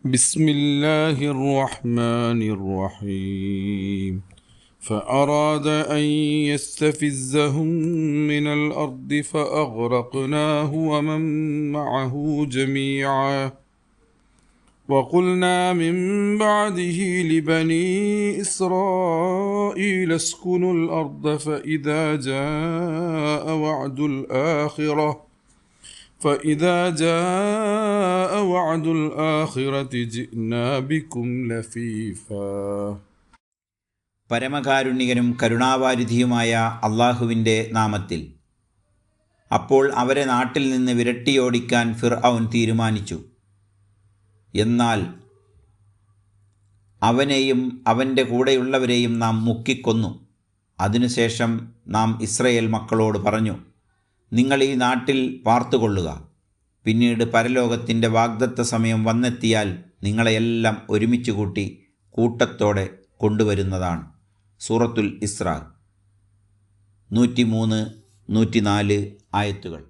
بسم الله الرحمن الرحيم فأراد أن يستفزهم من الأرض فأغرقناه ومن معه جميعا وقلنا من بعده لبني إسرائيل اسكنوا الأرض فإذا جاء وعد الآخرة جئنا بكم لفيفا. പരമകാരുണികനും കരുണാവാരിധിയുമായ അള്ളാഹുവിൻ്റെ നാമത്തിൽ. അപ്പോൾ അവരെ നാട്ടിൽ നിന്ന് വിരട്ടിയോടിക്കാൻ ഫിർഔൻ തീരുമാനിച്ചു. എന്നാൽ അവനെയും അവൻ്റെ കൂടെയുള്ളവരെയും നാം മുക്കിക്കൊന്നു. അതിനുശേഷം നാം ഇസ്രയേൽ മക്കളോട് പറഞ്ഞു, നിങ്ങൾ ഈ നാട്ടിൽ പാർത്തുകൊള്ളുക. പിന്നീട് പരലോകത്തിൻ്റെ വാഗ്ദത്ത സമയം വന്നെത്തിയാൽ നിങ്ങളെയെല്ലാം ഒരുമിച്ച് കൂട്ടി കൂട്ടത്തോടെ കൊണ്ടുവരുന്നതാണ്. സൂറത്തുൽ ഇസ്രാ 103-104 ആയത്തുകൾ.